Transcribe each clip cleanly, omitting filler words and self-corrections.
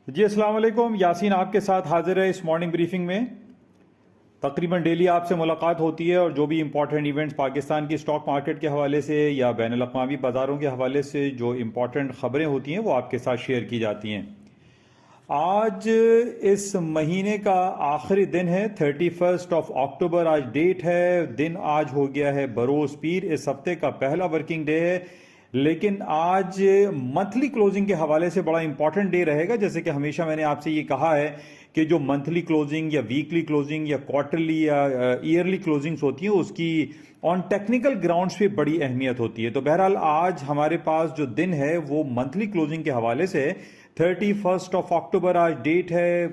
जी अस्सलाम वालेकुम। यासीन आपके साथ हाजिर है इस मॉर्निंग ब्रीफिंग में। तकरीबन डेली आपसे मुलाकात होती है और जो भी इंपॉर्टेंट इवेंट्स पाकिस्तान की स्टॉक मार्केट के हवाले से या बैनुल अक़वामी बाज़ारों के हवाले से जो इंपॉर्टेंट ख़बरें होती हैं वो आपके साथ शेयर की जाती हैं। आज इस महीने का आखिरी दिन है, 31 अक्टूबर आज डेट है। दिन आज हो गया है बरोज़ पीर। इस हफ्ते का पहला वर्किंग डे है, लेकिन आज मंथली क्लोजिंग के हवाले से बड़ा इंपॉर्टेंट डे रहेगा। जैसे कि हमेशा मैंने आपसे ये कहा है कि जो मंथली क्लोजिंग या वीकली क्लोजिंग या क्वार्टरली या ईयरली क्लोजिंग्स होती हैं उसकी ऑन टेक्निकल ग्राउंड्स पे बड़ी अहमियत होती है। तो बहरहाल आज हमारे पास जो दिन है वो मंथली क्लोजिंग के हवाले से 31 अक्टूबर आज डेट है।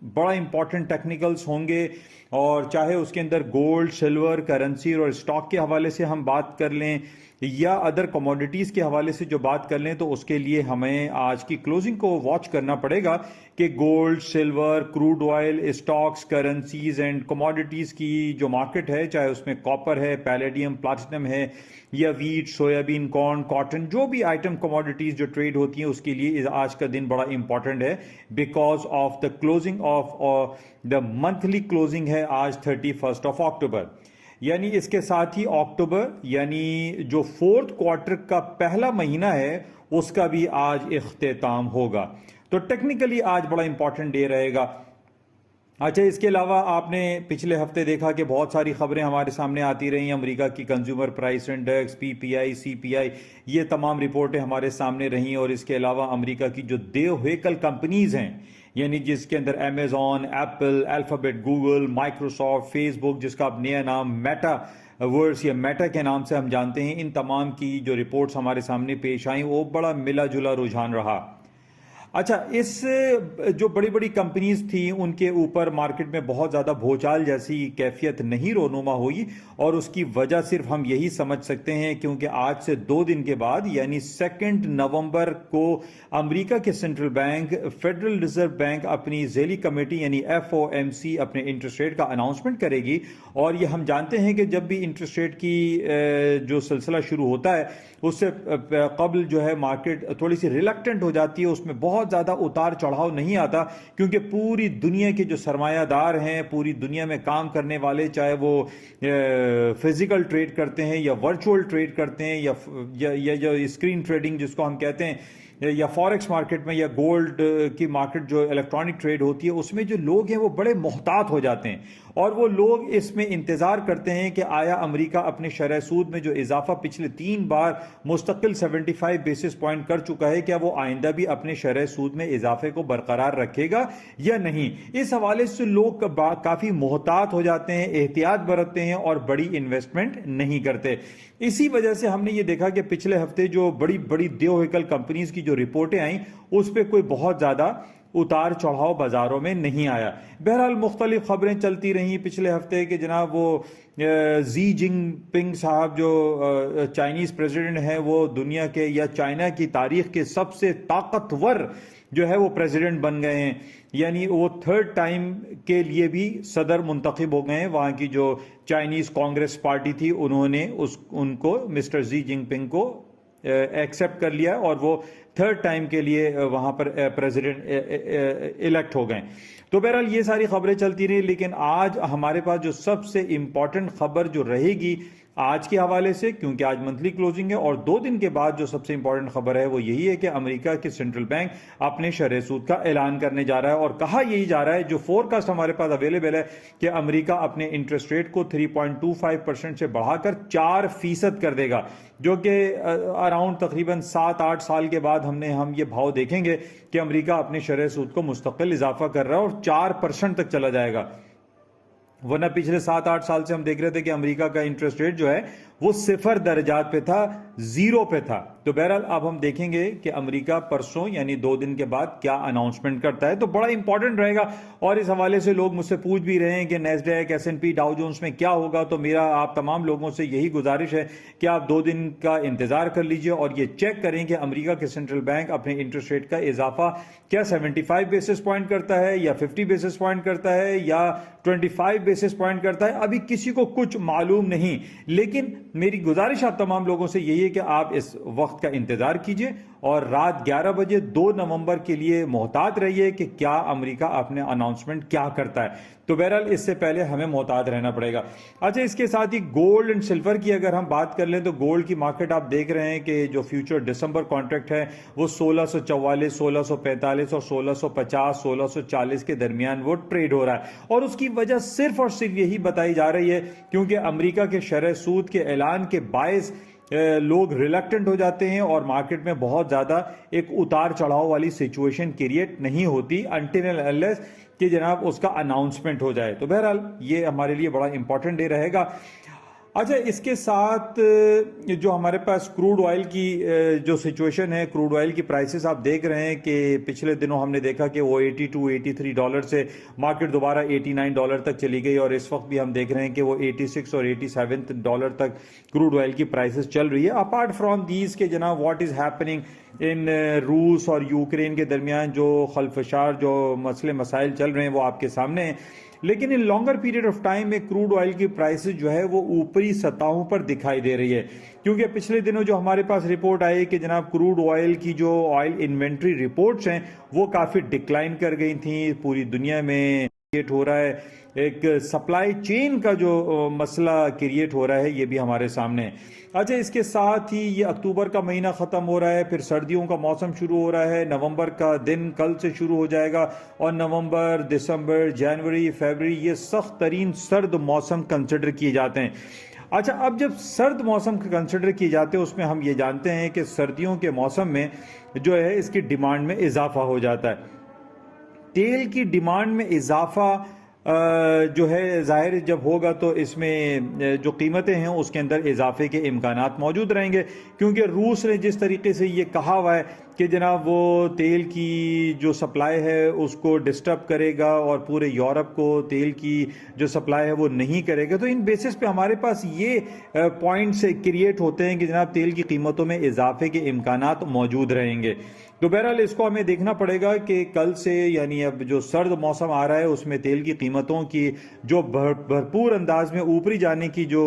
बड़ा इंपॉर्टेंट टेक्निकल्स होंगे और चाहे उसके अंदर गोल्ड, सिल्वर, करेंसी और स्टॉक के हवाले से हम बात कर लें या अदर कमोडिटीज़ के हवाले से जो बात कर लें, तो उसके लिए हमें आज की क्लोजिंग को वॉच करना पड़ेगा कि gold, silver, crude oil, stocks, currencies and commodities की जो मार्केट है, चाहे उसमें कॉपर है, पैलेडियम, प्लैटिनम है या वीट, सोयाबीन, कॉर्न, कॉटन, जो भी आइटम कमोडिटीज़ जो ट्रेड होती हैं उसके लिए आज का दिन बड़ा इंपॉर्टेंट है because of the closing of the monthly closing है आज 31 अक्टूबर। यानी इसके साथ ही अक्टूबर यानी जो फोर्थ क्वार्टर का पहला महीना है उसका भी आज इख्तिताम होगा। तो टेक्निकली आज बड़ा इंपॉर्टेंट डे रहेगा। अच्छा, इसके अलावा आपने पिछले हफ्ते देखा कि बहुत सारी खबरें हमारे सामने आती रही। अमेरिका की consumer price index, PPI, CPI, ये तमाम रिपोर्टें हमारे सामने रहीं। और इसके अलावा अमेरिका की जो देव व्हीकल कंपनीज हैं, यानी जिसके अंदर Amazon, Apple, alphabet, Google, Microsoft, Facebook, जिसका अब नया नाम मेटा वर्स या मेटा के नाम से हम जानते हैं, इन तमाम की जो रिपोर्ट्स हमारे सामने पेश आई वो बड़ा मिला जुला रुझान रहा। अच्छा, इस जो बड़ी बड़ी कंपनीज थी उनके ऊपर मार्केट में बहुत ज़्यादा भूचाल जैसी कैफियत नहीं रोनुमा हुई और उसकी वजह सिर्फ हम यही समझ सकते हैं क्योंकि आज से 2 दिन के बाद यानी 2 नवंबर को अमेरिका के central bank federal reserve bank अपनी झेली कमेटी यानी FOMC अपने इंटरेस्ट रेट का अनाउंसमेंट करेगी। और ये हम जानते हैं कि जब भी इंटरेस्ट रेट की जो सिलसिला शुरू होता है उससे कबल जो है मार्केट थोड़ी सी रिलक्टेंट हो जाती है, उसमें बहुत ज़्यादा उतार चढ़ाव नहीं आता क्योंकि पूरी दुनिया के जो सरमायादार हैं, पूरी दुनिया में काम करने वाले, चाहे वो फिजिकल ट्रेड करते हैं या वर्चुअल ट्रेड करते हैं या जो स्क्रीन ट्रेडिंग जिसको हम कहते हैं, या फॉरेक्स मार्केट में या गोल्ड की मार्केट जो इलेक्ट्रॉनिक ट्रेड होती है, उसमें जो लोग हैं वो बड़े मोहतात हो जाते हैं और वो लोग इसमें इंतज़ार करते हैं कि आया अमेरिका अपने शरह सूद में जो इजाफा पिछले 3 बार मुस्तकिल 75 बेसिस पॉइंट कर चुका है, क्या वो आइंदा भी अपने शरह सूद में इजाफे को बरकरार रखेगा या नहीं। इस हवाले से लोग काफ़ी मोहतात हो जाते हैं, एहतियात बरतते हैं और बड़ी इन्वेस्टमेंट नहीं करते। इसी वजह से हमने ये देखा कि पिछले हफ्ते जो बड़ी बड़ी देव व्हीकल कंपनीज की जो रिपोर्टें आई उस पर कोई बहुत ज़्यादा उतार चढ़ाव बाजारों में नहीं आया। बहरहाल मुख्तलिफ खबरें चलती रहीं पिछले हफ्ते के जनाब वो जी जिनपिंग साहब जो चाइनीज़ प्रेसिडेंट हैं वो दुनिया के या चाइना की तारीख के सबसे ताकतवर जो है वो प्रेसिडेंट बन गए हैं, यानी वो 3rd टाइम के लिए भी सदर मुंतखब हो गए हैं। वहाँ की जो चाइनीज़ कांग्रेस पार्टी थी उन्होंने उनको मिस्टर जी जिनपिंग को एक्सेप्ट कर लिया और वो 3rd टाइम के लिए वहाँ पर प्रेसिडेंट इलेक्ट हो गए। तो बहरहाल ये सारी खबरें चलती रही, लेकिन आज हमारे पास जो सबसे इम्पॉर्टेंट खबर जो रहेगी आज के हवाले से, क्योंकि आज मंथली क्लोजिंग है और 2 दिन के बाद जो सबसे इंपॉर्टेंट खबर है वो यही है कि अमेरिका के सेंट्रल बैंक अपने शरह सूद का ऐलान करने जा रहा है। और कहा यही जा रहा है, जो फोरकास्ट हमारे पास अवेलेबल है कि अमेरिका अपने इंटरेस्ट रेट को 3.25% से बढ़ाकर 4% कर देगा, जो कि अराउंड तकरीबन 7-8 साल के बाद हम ये भाव देखेंगे कि अमेरिका अपने शरह सूद को मुस्तकिल इजाफा कर रहा है और 4% तक चला जाएगा। वरना पिछले 7-8 साल से हम देख रहे थे कि अमेरिका का इंटरेस्ट रेट जो है वो 0 दर्जात पे था, 0 पे था। तो बहरहाल अब हम देखेंगे कि अमेरिका परसों यानी 2 दिन के बाद क्या अनाउंसमेंट करता है, तो बड़ा इंपॉर्टेंट रहेगा। और इस हवाले से लोग मुझसे पूछ भी रहे हैं कि नैस्डैक, S&P, डाउ जोन्स में क्या होगा। तो मेरा आप तमाम लोगों से यही गुजारिश है कि आप 2 दिन का इंतजार कर लीजिए और ये चेक करें कि अमेरिका के सेंट्रल बैंक अपने इंटरेस्ट रेट का इजाफा क्या 75 बेसिस पॉइंट करता है या 50 बेसिस पॉइंट करता है या 25 बेसिस पॉइंट करता है। अभी किसी को कुछ मालूम नहीं, लेकिन मेरी गुजारिश आप तमाम लोगों से यही है चाहिए कि आप इस वक्त का इंतजार कीजिए और रात 11 बजे 2 नवंबर के लिए मोहतात रहिए कि क्या अमेरिका अपने अनाउंसमेंट क्या करता है। तो बहरहाल इससे पहले हमें मोहतात रहना पड़ेगा। अच्छा, इसके साथ ही गोल्ड एंड सिल्वर की अगर हम बात कर लें तो गोल्ड की मार्केट आप देख रहे हैं कि जो फ्यूचर दिसंबर कॉन्ट्रैक्ट है वो 1644, 1645 और 1650, 1640 के दरमियान वो ट्रेड हो रहा है। और उसकी वजह सिर्फ और सिर्फ यही बताई जा रही है क्योंकि अमेरिका के शरह सूद के ऐलान के बायस लोग रिलक्टेंट हो जाते हैं और मार्केट में बहुत ज़्यादा एक उतार चढ़ाव वाली सिचुएशन क्रिएट नहीं होती अनटिल एंड अनलेस कि जनाब उसका अनाउंसमेंट हो जाए। तो बहरहाल ये हमारे लिए बड़ा इंपॉर्टेंट डे रहेगा। अच्छा, इसके साथ जो हमारे पास क्रूड ऑयल की जो सिचुएशन है, क्रूड ऑयल की प्राइसेस आप देख रहे हैं कि पिछले दिनों हमने देखा कि वो $82-83 से मार्केट दोबारा $89 तक चली गई और इस वक्त भी हम देख रहे हैं कि वो $86 और $87 तक क्रूड ऑयल की प्राइसेस चल रही है। अपार्ट फ्रॉम दीज के जनाब व्हाट इज हैपनिंग इन रूस और यूक्रेन के दरमियान जो खलफशार जो मसले मसाइल चल रहे हैं वो आपके सामने हैं। लेकिन इन लॉन्गर पीरियड ऑफ टाइम में क्रूड ऑयल की प्राइसेस जो है वो ऊपरी सतहों पर दिखाई दे रही है क्योंकि पिछले दिनों जो हमारे पास रिपोर्ट आई कि जनाब क्रूड ऑयल की जो ऑयल इन्वेंट्री रिपोर्ट्स हैं वो काफ़ी डिक्लाइन कर गई थी। पूरी दुनिया में क्रिएट हो रहा है एक सप्लाई चेन का जो मसला क्रिएट हो रहा है, ये भी हमारे सामने है। अच्छा, इसके साथ ही ये अक्टूबर का महीना ख़त्म हो रहा है, फिर सर्दियों का मौसम शुरू हो रहा है। नवंबर का दिन कल से शुरू हो जाएगा और नवंबर, दिसंबर, जनवरी, फरवरी ये सख्त तरीन सर्द मौसम कंसिडर किए जाते हैं। अच्छा, अब जब सर्द मौसम कंसिडर किए जाते हैं उसमें हम ये जानते हैं कि सर्दियों के मौसम में जो है इसकी डिमांड में इजाफा हो जाता है। तेल की डिमांड में इजाफा जो है जाहिर जब होगा तो इसमें जो कीमतें हैं उसके अंदर इजाफे के इम्कानात मौजूद रहेंगे क्योंकि रूस ने जिस तरीके से ये कहा हुआ है कि जनाब वो तेल की जो सप्लाई है उसको डिस्टर्ब करेगा और पूरे यूरोप को तेल की जो सप्लाई है वो नहीं करेगा, तो इन बेसिस पे हमारे पास ये पॉइंट्स क्रिएट होते हैं कि जनाब तेल की कीमतों में इजाफे के इम्कानात मौजूद रहेंगे। तो बहरहाल इसको हमें देखना पड़ेगा कि कल से यानी अब जो सर्द मौसम आ रहा है उसमें तेल की कीमतों की जो भरपूर अंदाज में ऊपरी जाने की जो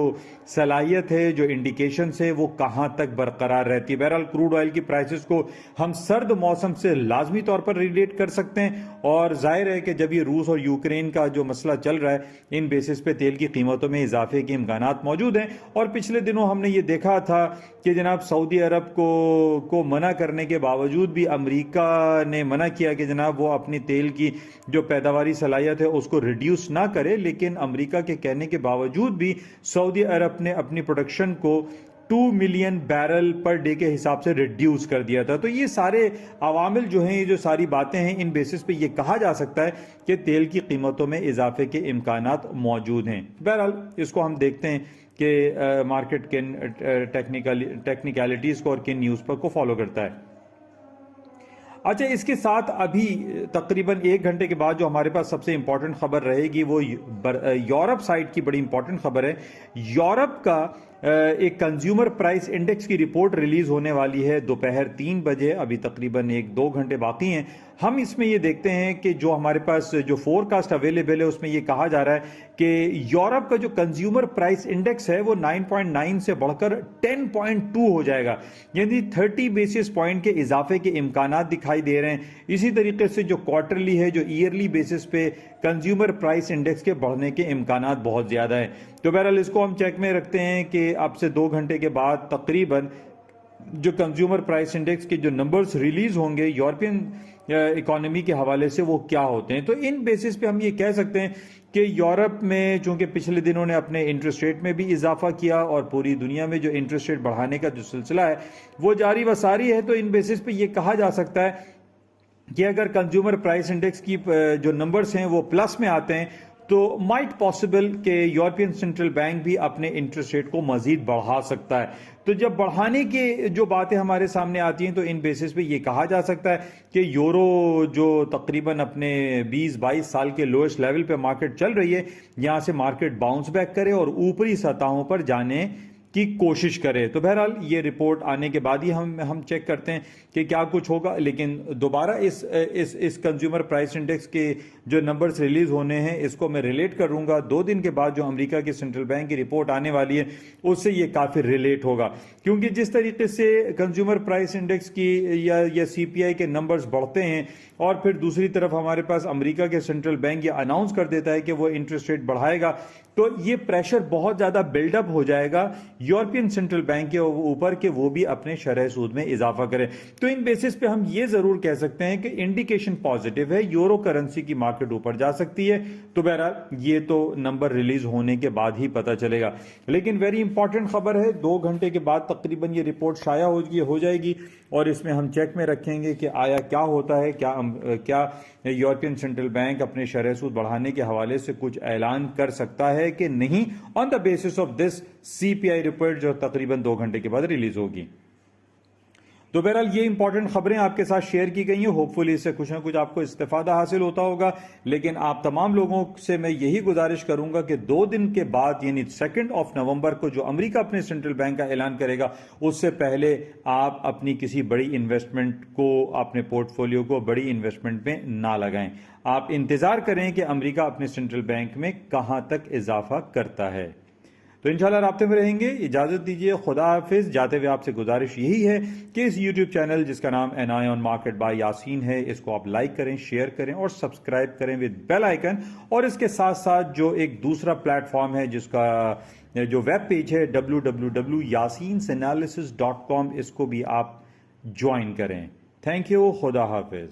सलाहियत है, जो इंडिकेशंस है वो कहाँ तक बरकरार रहती है। बहरहाल क्रूड ऑयल की प्राइसेस को हम सर्द मौसम से लाजमी तौर पर रिलेट कर सकते हैं और जाहिर है कि जब ये रूस और यूक्रेन का जो मसला चल रहा है इन बेसिस पे तेल की कीमतों में इजाफे के इम्कानात मौजूद हैं। और पिछले दिनों हमने ये देखा था कि जनाब सऊदी अरब को मना करने के बावजूद भी अमेरिका ने मना किया कि जनाब वो अपनी तेल की जो पैदावारी सलाहियत है उसको रिड्यूस ना करे, लेकिन अमेरिका के कहने के बावजूद भी सऊदी अरब ने अपनी प्रोडक्शन को 2 मिलियन बैरल पर डे के हिसाब से रिड्यूस कर दिया था। तो ये सारे अवामिल जो हैं, ये जो सारी बातें हैं, इन बेसिस पे ये कहा जा सकता है कि तेल की कीमतों में इजाफे के इम्कानात मौजूद हैं। बहरहाल इसको हम देखते हैं कि मार्केट किन टेक्निकलिटीज़ को और किन न्यूज़ पर को फॉलो करता है। अच्छा, इसके साथ अभी तकरीबन 1 घंटे के बाद जो हमारे पास सबसे इंपॉर्टेंट खबर रहेगी वो यूरोप साइड की बड़ी इंपॉर्टेंट खबर है। यूरोप का एक कंज्यूमर प्राइस इंडेक्स की रिपोर्ट रिलीज होने वाली है दोपहर 3 बजे। अभी तकरीबन 1-2 घंटे बाकी हैं। हम इसमें ये देखते हैं कि जो हमारे पास जो फोरकास्ट अवेलेबल है उसमें ये कहा जा रहा है कि यूरोप का जो कंज्यूमर प्राइस इंडेक्स है वो 9.9 से बढ़कर 10.2 हो जाएगा, यानी 30 बेसिस पॉइंट के इजाफे के इम्कानात दिखाई दे रहे हैं। इसी तरीके से जो क्वार्टरली है, जो ईयरली बेसिस पे कंज्यूमर प्राइस इंडेक्स के बढ़ने के इम्कानात बहुत ज़्यादा है। तो बहरहाल इसको हम चेक में रखते हैं कि अब से 2 घंटे के बाद तकरीबन जो कंज्यूमर प्राइस इंडेक्स के जो नंबर्स रिलीज होंगे यूरोपियन इकोनॉमी के हवाले से वो क्या होते हैं। तो इन बेसिस पे हम ये कह सकते हैं कि यूरोप में चूंकि पिछले दिनों ने अपने इंटरेस्ट रेट में भी इजाफा किया और पूरी दुनिया में जो इंटरेस्ट रेट बढ़ाने का जो सिलसिला है वो जारी व सारी है, तो इन बेसिस पे ये कहा जा सकता है कि अगर कंज्यूमर प्राइस इंडेक्स की जो नंबर्स हैं वो प्लस में आते हैं तो माइट पॉसिबल कि यूरोपियन सेंट्रल बैंक भी अपने इंटरेस्ट रेट को मजीद बढ़ा सकता है। तो जब बढ़ाने की जो बातें हमारे सामने आती हैं तो इन बेसिस पे ये कहा जा सकता है कि यूरो जो तकरीबन अपने 20-22 साल के लोएस्ट लेवल पे मार्केट चल रही है, यहाँ से मार्केट बाउंस बैक करे और ऊपरी सतहों पर जाने की कोशिश करे। तो बहरहाल ये रिपोर्ट आने के बाद ही हम चेक करते हैं कि क्या कुछ होगा। लेकिन दोबारा इस कंज्यूमर प्राइस इंडेक्स के जो नंबर्स रिलीज होने हैं इसको मैं रिलेट करूंगा 2 दिन के बाद जो अमेरिका की सेंट्रल बैंक की रिपोर्ट आने वाली है उससे ये काफी रिलेट होगा, क्योंकि जिस तरीके से कंज्यूमर प्राइस इंडेक्स की या सीपीआई के नंबर्स बढ़ते हैं और फिर दूसरी तरफ हमारे पास अमेरिका के सेंट्रल बैंक ये अनाउंस कर देता है कि वो इंटरेस्ट रेट बढ़ाएगा, तो ये प्रेशर बहुत ज्यादा बिल्डअप हो जाएगा यूरोपियन सेंट्रल बैंक के ऊपर कि वो भी अपने शरह सूद में इजाफा करें। तो इन बेसिस पे हम ये जरूर कह सकते हैं कि इंडिकेशन पॉजिटिव है, यूरो करेंसी की मार्केट ऊपर जा सकती है। तो बहरहाल ये तो नंबर रिलीज होने के बाद ही पता चलेगा। लेकिन वेरी इंपॉर्टेंट खबर है, 2 घंटे के बाद तकरीबन ये रिपोर्ट शाया हो जाएगी और इसमें हम चेक में रखेंगे कि आया क्या होता है, क्या यूरोपियन सेंट्रल बैंक अपने शरह सूद बढ़ाने के हवाले से कुछ ऐलान कर सकता है कि नहीं, on the basis of this CPI report जो तकरीबन 2 घंटे के बाद रिलीज होगी। तो बहरहाल ये इंपॉर्टेंट खबरें आपके साथ शेयर की गई हैं। होपफुली इससे कुछ ना कुछ आपको इस्तेफादा हासिल होता होगा। लेकिन आप तमाम लोगों से मैं यही गुजारिश करूंगा कि 2 दिन के बाद यानी 2 नवंबर को जो अमेरिका अपने सेंट्रल बैंक का ऐलान करेगा उससे पहले आप अपनी किसी बड़ी इन्वेस्टमेंट को, अपने पोर्टफोलियो को बड़ी इन्वेस्टमेंट में ना लगाएं। आप इंतजार करें कि अमेरिका अपने सेंट्रल बैंक में कहां तक इजाफा करता है। तो इंशाल्लाह राब्ते में रहेंगे। इजाजत दीजिए, खुदा हाफिज। जाते हुए आपसे गुजारिश यही है कि इस यूट्यूब चैनल जिसका नाम an eye on market by Yasin है, इसको आप लाइक करें, शेयर करें और सब्सक्राइब करें विद बेल आइकन। और इसके साथ साथ जो एक दूसरा प्लेटफॉर्म है जिसका जो वेब पेज है www.yasinanalysis.com, इसको भी आप ज्वाइन करें। थैंक यू, खुदा हाफिज।